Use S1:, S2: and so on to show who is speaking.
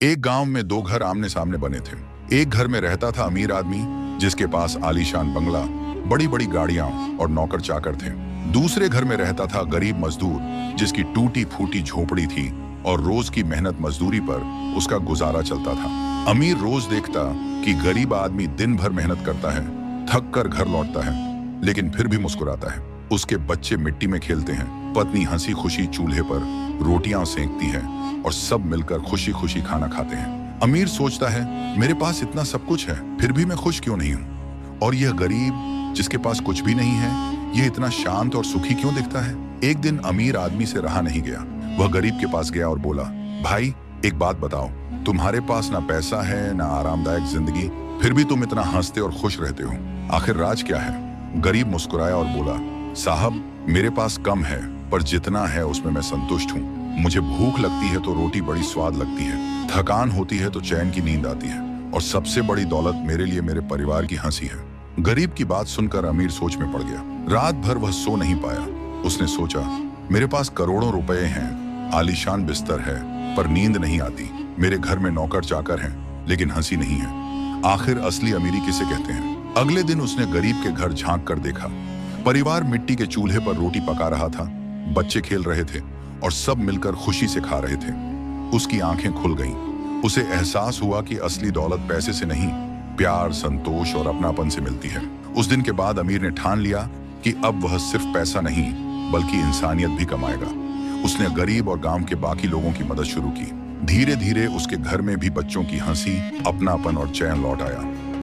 S1: एक गांव में दो घर आमने सामने बने थे। एक घर में रहता था अमीर आदमी जिसके पास आलीशान बंगला, बड़ी बड़ी गाड़ियां और नौकर चाकर थे। दूसरे घर में रहता था गरीब मजदूर जिसकी टूटी फूटी झोपड़ी थी और रोज की मेहनत मजदूरी पर उसका गुजारा चलता था। अमीर रोज देखता कि गरीब आदमी दिन भर मेहनत करता है, थक कर घर लौटता है, लेकिन फिर भी मुस्कुराता है। उसके बच्चे मिट्टी में खेलते हैं, पत्नी हंसी खुशी चूल्हे पर रोटियां सेंकती है और सब मिलकर खुशी खुशी खाना खाते हैं। अमीर सोचता है, मेरे पास इतना सब कुछ है, फिर भी मैं खुश क्यों नहीं हूँ? और यह गरीब जिसके पास कुछ भी नहीं है, यह इतना शांत और सुखी क्यों दिखता है? एक दिन अमीर आदमी से रहा नहीं गया। वह गरीब के पास गया और बोला, भाई एक बात बताओ, तुम्हारे पास ना पैसा है ना आरामदायक जिंदगी, फिर भी तुम इतना हंसते और खुश रहते हो, आखिर राज क्या है? गरीब मुस्कुराया और बोला, साहब मेरे पास कम है, पर जितना है उसमें मैं संतुष्ट हूँ। मुझे भूख लगती है तो रोटी बड़ी स्वाद लगती है, थकान होती है तो चैन की नींद आती है, और सबसे बड़ी दौलत मेरे लिए मेरे परिवार की हंसी है। गरीब की बात सुनकर अमीर सोच में पड़ गया। रात भर वह सो नहीं पाया। उसने सोचा, मेरे पास करोड़ों रुपए हैं, आलीशान बिस्तर है, पर नींद नहीं आती। मेरे घर में नौकर चाकर हैं, लेकिन हंसी नहीं है। आखिर असली अमीरी किसे कहते हैं? अगले दिन उसने गरीब के घर झांक कर देखा। परिवार मिट्टी के चूल्हे पर रोटी पका रहा था, बच्चे खेल रहे थे और सब मिलकर खुशी से खा रहे थे। उसकी आंखें खुल गईं। उसे एहसास हुआ कि असली दौलत पैसे से नहीं, प्यार, संतोष और अपनापन से मिलती है। उस दिन के बाद अमीर ने ठान लिया कि अब वह सिर्फ पैसा नहीं बल्कि इंसानियत भी कमाएगा। उसने गरीब और गांव के बाकी लोगों की मदद शुरू की। धीरे धीरे उसके घर में भी बच्चों की हंसी, अपनापन और चैन लौट आया।